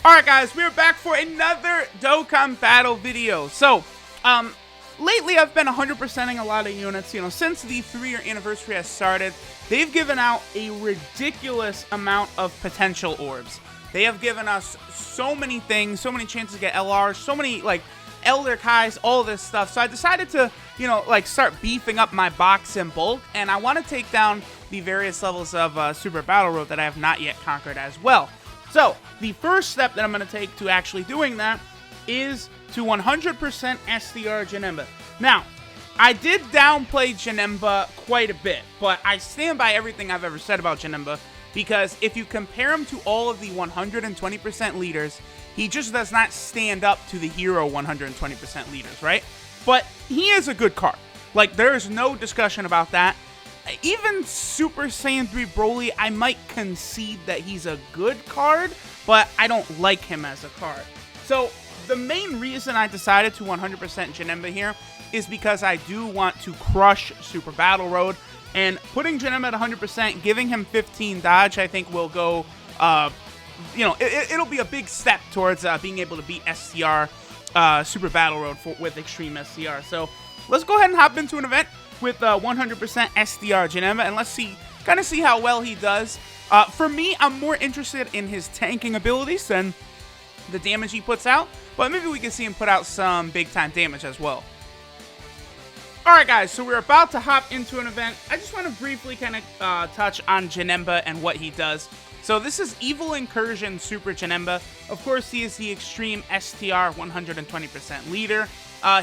Alright guys, we are back for another Dokkan battle video. So, lately I've been 100%ing a lot of units. You know, since the 3-year anniversary has started, they've given out a ridiculous amount of potential orbs. They have given us so many things, so many chances to get LRs, so many, like, Elder Kais, all this stuff. So I decided to, you know, like, start beefing up my box in bulk, and I want to take down the various levels of Super Battle Road that I have not yet conquered as well. So, the first step that I'm going to take to actually doing that is to 100% STR JANEMBA. Now, I did downplay JANEMBA quite a bit, but I stand by everything I've ever said about JANEMBA, because if you compare him to all of the 120% leaders, he just does not stand up to the hero 120% leaders, right? But he is a good card. Like, there's no discussion about that. Even Super Saiyan 3 Broly, I might concede that he's a good card, but I don't like him as a card. So, the main reason I decided to 100% JANEMBA here is because I do want to crush Super Battle Road, and putting JANEMBA at 100%, giving him 15 dodge, I think will go, you know, it'll be a big step towards being able to beat STR Super Battle Road with Extreme STR. So, let's go ahead and hop into an event with 100% STR JANEMBA, and let's kind of see how well he does. For me, I'm more interested in his tanking abilities than the damage he puts out, but maybe we can see him put out some big-time damage as well. Alright guys, so we're about to hop into an event. I just want to briefly kind of touch on JANEMBA and what he does. So this is Evil Incursion Super JANEMBA. Of course, he is the Extreme STR 120% leader.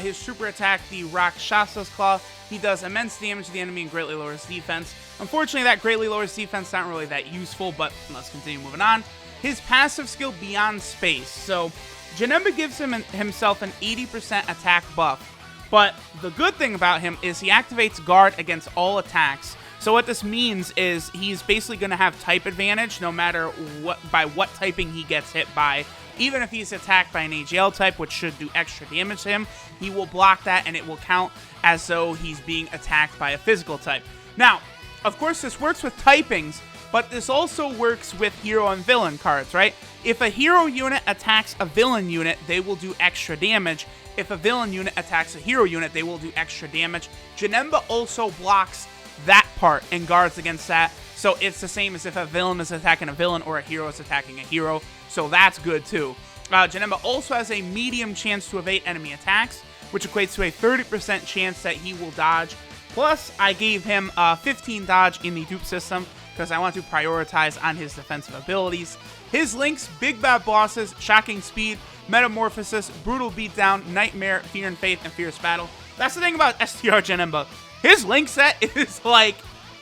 His super attack, the Rakshasa's Claw, he does immense damage to the enemy and greatly lowers defense. Unfortunately, that greatly lowers defense, not really that useful, but let's continue moving on. His passive skill, Beyond Space. So, JANEMBA gives himself an 80% attack buff, but the good thing about him is he activates Guard against all attacks. So what this means is he's basically going to have type advantage no matter what typing he gets hit by. Even if he's attacked by an AGL type, which should do extra damage to him, he will block that and it will count as though he's being attacked by a physical type. Now, of course, this works with typings, but this also works with hero and villain cards, right? If a hero unit attacks a villain unit, they will do extra damage. If a villain unit attacks a hero unit, they will do extra damage. JANEMBA also blocks that part and guards against that, so it's the same as if a villain is attacking a villain or a hero is attacking a hero, so that's good too. JANEMBA also has a medium chance to evade enemy attacks, which equates to a 30% chance that he will dodge. Plus, I gave him 15 dodge in the dupe system because I want to prioritize on his defensive abilities. His links: Big Bad Bosses, Shocking Speed, Metamorphosis, Brutal Beatdown, Nightmare, Fear and Faith, and Fierce Battle. That's the thing about STR JANEMBA. His link set is, like,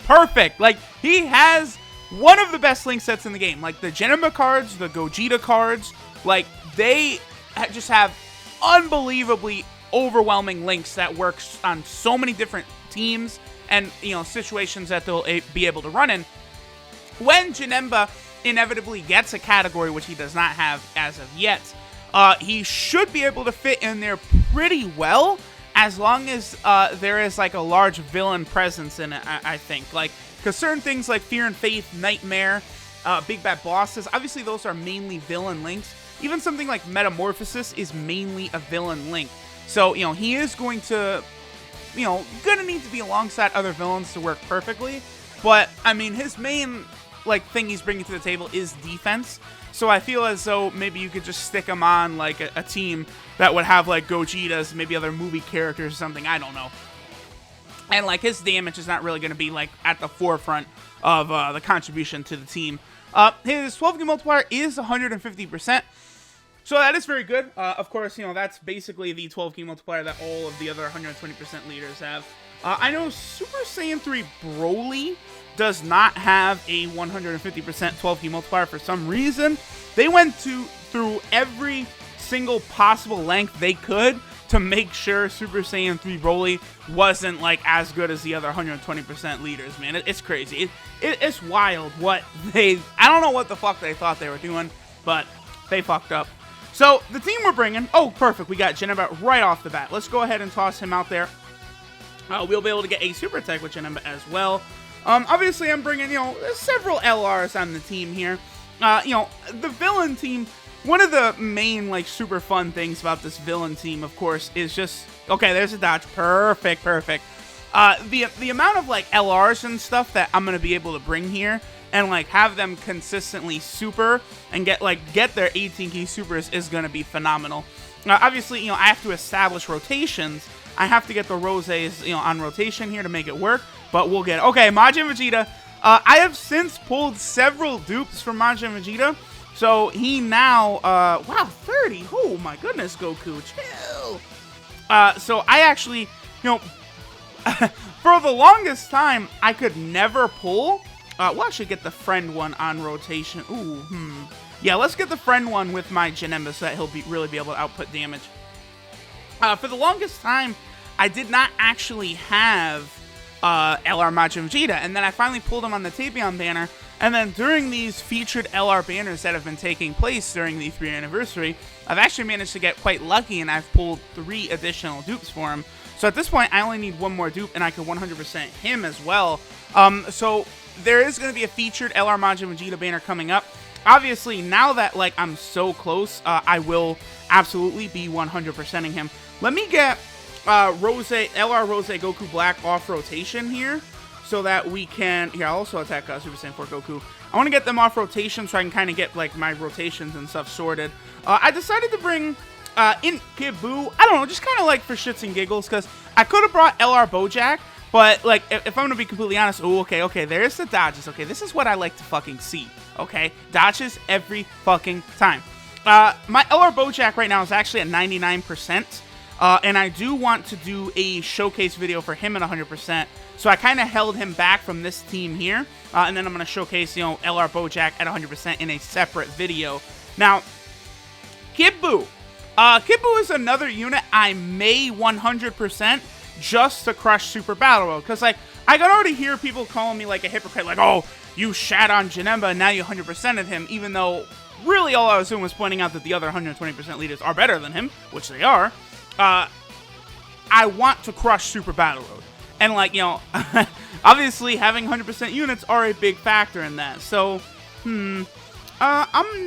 perfect. Like, he has one of the best link sets in the game. Like, the JANEMBA cards, the Gogeta cards, like, they just have unbelievably overwhelming links that works on so many different teams and, you know, situations that they'll be able to run in. When JANEMBA inevitably gets a category, which he does not have as of yet, he should be able to fit in there pretty well, as long as there is, like, a large villain presence in it, I think. Like, because certain things like Fear and Faith, Nightmare, Big Bad Bosses, obviously those are mainly villain links. Even something like Metamorphosis is mainly a villain link. So, you know, he is going to, you know, gonna need to be alongside other villains to work perfectly. But, I mean, his main, like, thing he's bringing to the table is defense. So I feel as though maybe you could just stick him on, like, a team that would have, like, Gogetas, maybe other movie characters or something, I don't know. And, like, his damage is not really going to be, like, at the forefront of the contribution to the team. His 12-game multiplier is 150%, so that is very good. Of course, you know, that's basically the 12-game multiplier that all of the other 120% leaders have. I know Super Saiyan 3 Broly does not have a 150% 12-key multiplier for some reason. They went through every single possible length they could to make sure Super Saiyan 3 Broly wasn't, like, as good as the other 120% leaders, man. It's crazy. It's wild what I don't know what the fuck they thought they were doing, but they fucked up. So, the team we're bringing, oh, perfect, we got JANEMBA right off the bat. Let's go ahead and toss him out there. We'll be able to get a super attack with JANEMBA as well. Obviously, I'm bringing, you know, several LRs on the team here. You know, the villain team one of the main, like, super fun things about this villain team, of course, is just... Okay, there's a dodge. Perfect, perfect. The amount of, like, LRs and stuff that I'm going to be able to bring here and, like, have them consistently super and get their 18 key supers is going to be phenomenal. Now, obviously, you know, I have to establish rotations. I have to get the Roses, you know, on rotation here to make it work, but we'll get it. Okay, Majin Vegeta. I have since pulled several dupes from Majin Vegeta, so he now, wow, 30. Oh, my goodness, Goku, chill. So I actually, you know, for the longest time, I could never pull. We'll actually get the friend one on rotation. Ooh, yeah, let's get the friend one with my Janemba so that he'll really be able to output damage. For the longest time, I did not actually have LR Majin Vegeta, and then I finally pulled him on the Tapion banner, and then during these featured LR banners that have been taking place during the 3-year anniversary, I've actually managed to get quite lucky, and I've pulled 3 additional dupes for him. So at this point, I only need one more dupe, and I can 100% him as well. So there is going to be a featured LR Majin Vegeta banner coming up. Obviously, now that, like, I'm so close, I will absolutely be 100%ing him. Let me get LR Rose Goku Black off rotation here so that we can... Here, I'll also attack Super Saiyan 4 Goku. I want to get them off rotation so I can kind of get, like, my rotations and stuff sorted. I decided to bring Majin Buu. I don't know, just kind of, like, for shits and giggles, because I could have brought LR Bojack, but, like, if I'm going to be completely honest, oh, okay, there's the dodges. Okay, this is what I like to fucking see, okay? Dodges every fucking time. My LR Bojack right now is actually at 99%. And I do want to do a showcase video for him at 100%. So I kind of held him back from this team here. And then I'm going to showcase, you know, LR Bojack at 100% in a separate video. Now, Majin Buu. Majin Buu is another unit I may 100% just to crush Super Battle Road. Because, like, I can already hear people calling me, like, a hypocrite. Like, oh, you shat on Janemba and now you 100%ed him. Even though, really, all I was doing was pointing out that the other 120% leaders are better than him. Which they are. I want to crush Super Battle Road. And, like, you know, obviously having 100% units are a big factor in that. So, I'm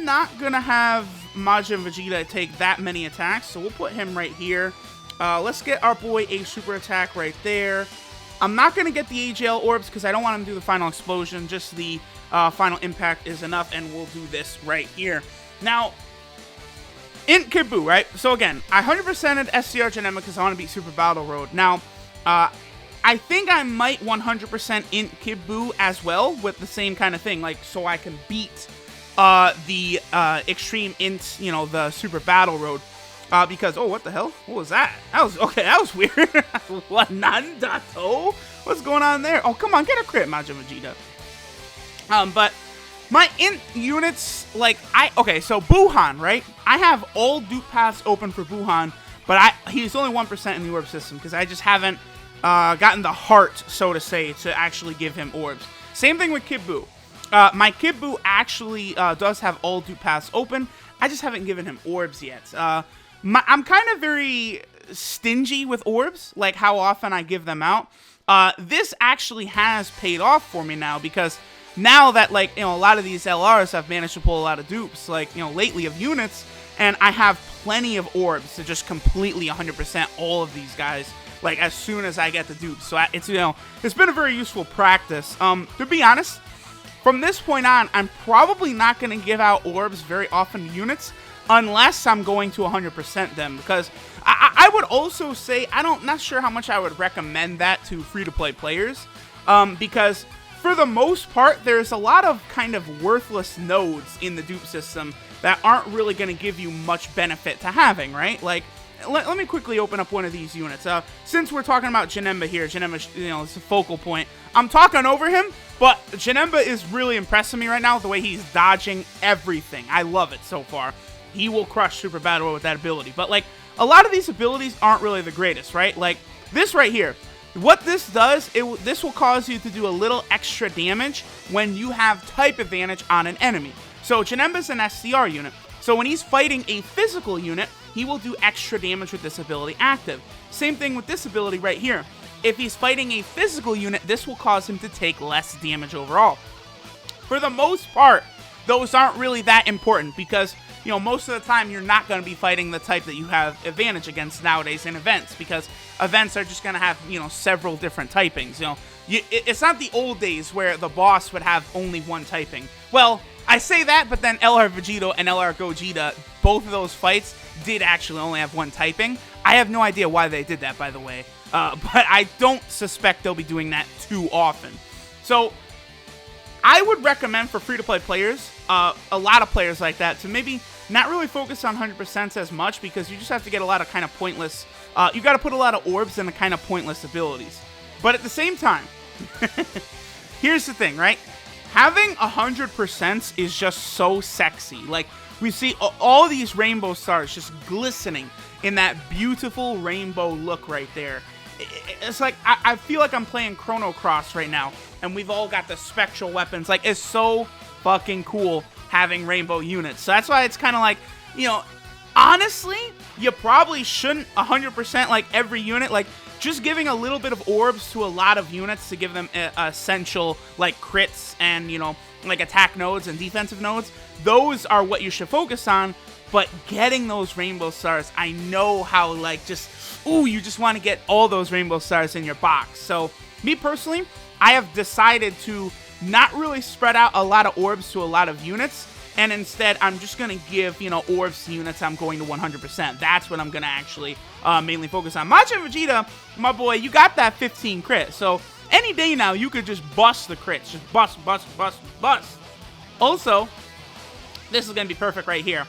not going to have Majin Vegeta take that many attacks. So we'll put him right here. Let's get our boy a super attack right there. I'm not going to get the AGL orbs because I don't want him to do the final explosion. Just the final impact is enough. And we'll do this right here. Now... Majin Buu, right? So again, I 100%ed STR Janema because I want to beat Super Battle Road. Now, I think I might 100% Majin Buu as well with the same kind of thing, like so I can beat the Extreme Int, you know, the Super Battle Road. Because, oh, what the hell? What was that? That was weird. What, Nandato? What's going on there? Oh, come on, get a crit, Majin Vegeta. But... my int units, like, okay, so Buuhan, right? I have all dupe paths open for Buuhan, but he's only 1% in the orb system, because I just haven't gotten the heart, so to say, to actually give him orbs. Same thing with Majin Buu. My Majin Buu actually does have all dupe paths open. I just haven't given him orbs yet. I'm kind of very stingy with orbs, like how often I give them out. This actually has paid off for me now, because... now that, like, you know, a lot of these LRs have managed to pull a lot of dupes, like, you know, lately of units, and I have plenty of orbs to just completely 100% all of these guys, like, as soon as I get the dupes. So it's, you know, it's been a very useful practice. To be honest, from this point on, I'm probably not going to give out orbs very often to units unless I'm going to 100% them, because I would also say, not sure how much I would recommend that to free-to-play players, because... for the most part, there's a lot of kind of worthless nodes in the dupe system that aren't really going to give you much benefit to having, right? Like, let me quickly open up one of these units. Since we're talking about Janemba here, Janemba, you know, is a focal point. I'm talking over him, but Janemba is really impressing me right now, the way he's dodging everything. I love it so far. He will crush Super Battle Road with that ability. But, like, a lot of these abilities aren't really the greatest, right? Like, this right here. What this does, this will cause you to do a little extra damage when you have type advantage on an enemy. So Janemba's an STR unit, so when he's fighting a physical unit, he will do extra damage with this ability active. Same thing with this ability right here. If he's fighting a physical unit, this will cause him to take less damage overall. For the most part, those aren't really that important because, you know, most of the time you're not going to be fighting the type that you have advantage against nowadays in events, because events are just going to have, you know, several different typings. You know, it's not the old days where the boss would have only one typing. Well, I say that, but then LR Vegeta and LR Gogeta, both of those fights did actually only have one typing. I have no idea why they did that, by the way, but I don't suspect they'll be doing that too often. So I would recommend for free-to-play players, a lot of players like that, to maybe not really focus on 100% as much, because you just have to get a lot of kind of pointless, you got to put a lot of orbs into kind of pointless abilities. But at the same time, here's the thing, right? Having 100% is just so sexy. Like, we see all these rainbow stars just glistening in that beautiful rainbow look right there. It's like, I feel like I'm playing Chrono Cross right now, and we've all got the spectral weapons. Like, it's so fucking cool having rainbow units. So that's why it's kind of like, you know, honestly, you probably shouldn't 100% like every unit. Like, just giving a little bit of orbs to a lot of units to give them essential, like, crits and, you know, like, attack nodes and defensive nodes. Those are what you should focus on. But getting those rainbow stars, I know how, like, just, ooh, you just want to get all those rainbow stars in your box. So, me personally, I have decided to not really spread out a lot of orbs to a lot of units, and instead, I'm just going to give, you know, orbs to units I'm going to 100%. That's what I'm going to actually mainly focus on. Majin Vegeta, my boy, you got that 15 crit. So, any day now, you could just bust the crits. Just bust, bust, bust, bust. Also, this is going to be perfect right here.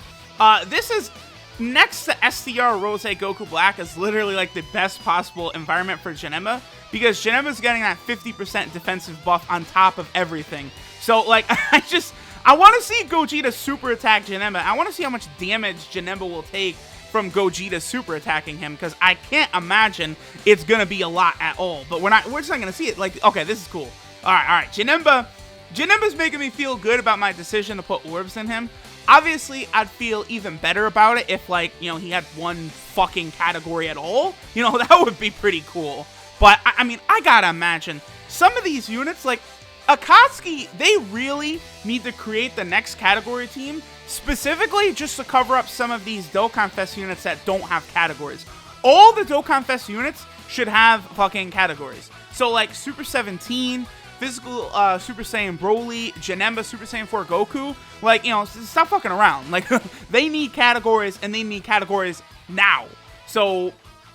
This is, next to STR Rose Goku Black, is literally like the best possible environment for Janemba, because Janemba's getting that 50% defensive buff on top of everything. So, like, I want to see Gogeta super attack Janemba. I want to see how much damage Janemba will take from Gogeta super attacking him, because I can't imagine it's going to be a lot at all. But we're just not going to see it. Like, okay, this is cool. All right, Janemba's making me feel good about my decision to put orbs in him. Obviously, I'd feel even better about it if, like, you know, he had one fucking category at all. You know, that would be pretty cool. But, I mean, I gotta imagine, some of these units, like, Akatsuki, they really need to create the next category team, specifically just to cover up some of these Dokkan Fest units that don't have categories. All the Dokkan Fest units should have fucking categories. So, like, Super 17... Physical Super Saiyan Broly, Janemba Super Saiyan 4 Goku, like, you know, stop fucking around. Like, they need categories, and they need categories now. So,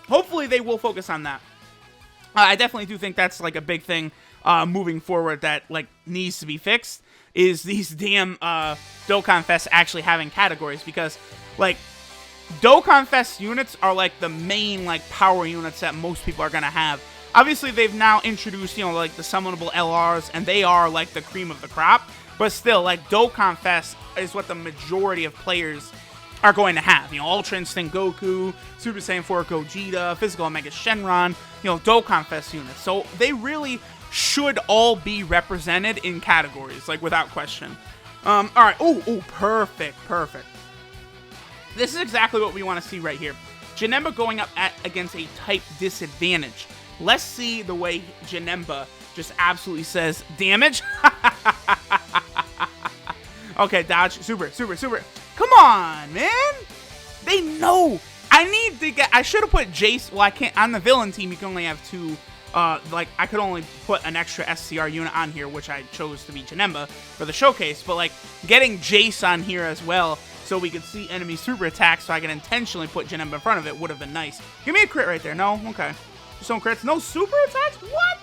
hopefully they will focus on that. I definitely do think that's, like, a big thing moving forward that, like, needs to be fixed, is these damn Dokkan Fest actually having categories, because, like, Dokkan Fest units are, like, the main, like, power units that most people are gonna have. Obviously, they've now introduced, you know, like, the summonable LRs, and they are, like, the cream of the crop. But still, like, Dokkan Fest is what the majority of players are going to have. You know, Ultra Instinct Goku, Super Saiyan 4 Gogeta, Physical Omega Shenron, you know, Dokkan Fest units. So, they really should all be represented in categories, like, without question. Alright, ooh, perfect. This is exactly what we want to see right here. Janemba going up against a type disadvantage. Let's see the way Janemba just absolutely says, damage. Okay, dodge. Super. Come on, man. They know. I should have put Jace. Well, I can't. On the villain team, you can only have two. Like, I could only put an extra STR unit on here, which I chose to be Janemba for the showcase. But, like, getting Jace on here as well, so we could see enemy super attacks, so I can intentionally put Janemba in front of it, would have been nice. Give me a crit right there. No? Okay. Some crits. No super attacks? What?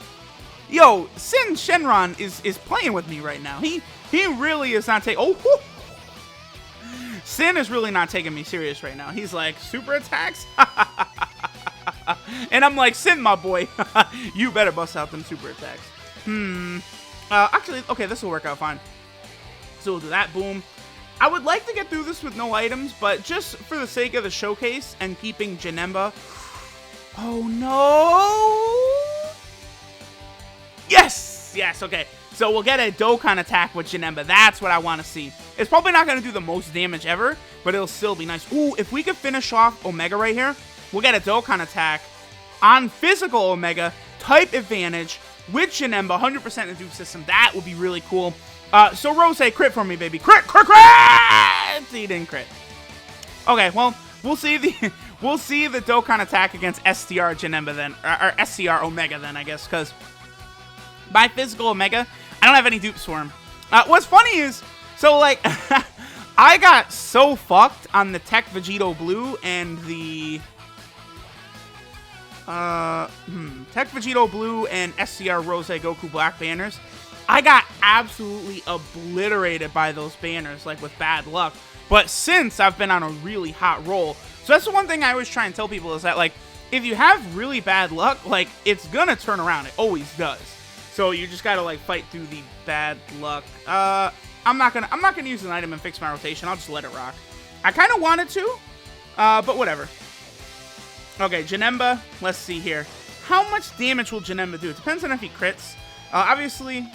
Yo, Shenron is playing with me right now. He really is not taking... Oh, whoo. Sin is really not taking me serious right now. He's like, super attacks? And I'm like, Sin, my boy, you better bust out them super attacks. Actually, okay, this will work out fine. So we'll do that. Boom. I would like to get through this with no items, but just for the sake of the showcase and keeping Janemba... Oh, no! Yes! Yes, okay. So we'll get a Dokkan attack with Janemba. That's what I want to see. It's probably not going to do the most damage ever, but it'll still be nice. Ooh, if we could finish off Omega right here, we'll get a Dokkan attack on physical Omega, type advantage, with Janemba, 100% induced system. That would be really cool. So Rose, crit for me, baby. Crit! He didn't crit. Okay, well, we'll see the Dokkan attack against STR Janemba then, or STR Omega then, I guess, because by physical Omega, I don't have any dupes for him. What's funny is, so like, I got so fucked on the Tech Vegeta Blue and the Tech Vegeta Blue and STR Rose Goku Black banners. I got absolutely obliterated by those banners, like with bad luck. But since I've been on a really hot roll, so that's the one thing I always try and tell people is that, like, if you have really bad luck, like, it's gonna turn around. It always does. So you just gotta, like, fight through the bad luck. I'm not gonna use an item and fix my rotation. I'll just let it rock. I kind of wanted to, but whatever. Okay, Janemba. Let's see here. How much damage will Janemba do? It depends on if he crits. Obviously,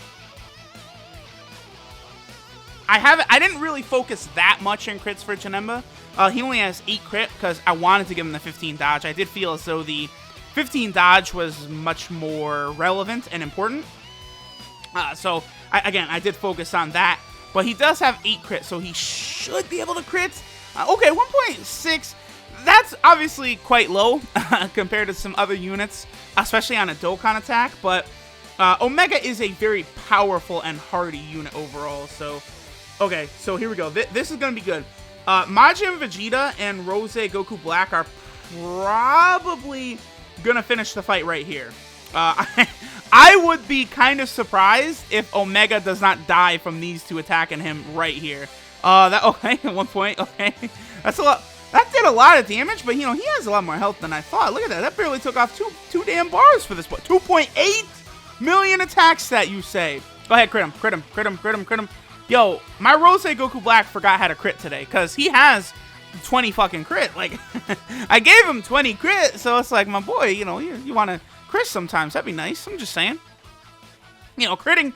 I didn't really focus that much in crits for Janemba. He only has 8 crit because I wanted to give him the 15 dodge. I did feel as though the 15 dodge was much more relevant and important. So, again, I did focus on that. But he does have 8 crit, so he should be able to crit. Okay, 1.6. That's obviously quite low compared to some other units, especially on a Dokkan attack. But Omega is a very powerful and hardy unit overall. So, okay, so here we go. This is going to be good. Majin Vegeta and Rose Goku Black are probably going to finish the fight right here. I would be kind of surprised if Omega does not die from these two attacking him right here. Okay, at one point, okay. That's a lot. That did a lot of damage, but, you know, he has a lot more health than I thought. Look at that. That barely took off two damn bars for this one. 2.8 million attack stat, you say. Go ahead, crit him, crit him, crit him, crit him, crit him. Yo, my Rose Goku Black forgot how to crit today, because he has 20 fucking crit. Like, I gave him 20 crit, so it's like, my boy, you know, you want to crit sometimes. That'd be nice. I'm just saying. You know, critting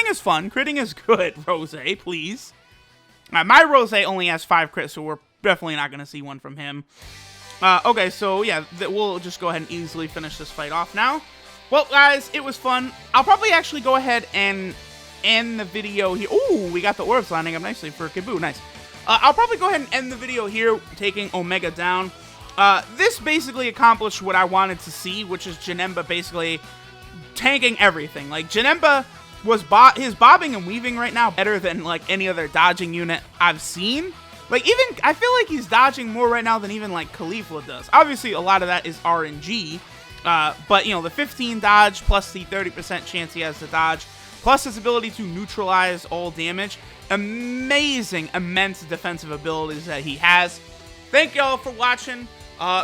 is fun. Critting is good, Rose, please. My Rose only has 5 crits, so we're definitely not going to see one from him. Okay, so yeah, we'll just go ahead and easily finish this fight off now. Well, guys, it was fun. I'll probably actually go ahead and end the video here. Ooh, we got the orbs lining up nicely for Kid Buu. Nice. I'll probably go ahead and end the video here, taking Omega down. This basically accomplished what I wanted to see, which is Janemba basically tanking everything. Like, Janemba was his bobbing and weaving right now better than, like, any other dodging unit I've seen. Like, even, I feel like he's dodging more right now than even, like, Caulifla does. Obviously, a lot of that is RNG, but, you know, the 15 dodge plus the 30% chance he has to dodge, plus his ability to neutralize all damage. Amazing, immense defensive abilities that he has. Thank y'all for watching.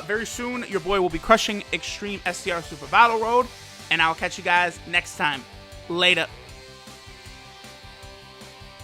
Very soon, your boy will be crushing Extreme STR Super Battle Road, and I'll catch you guys next time. Later.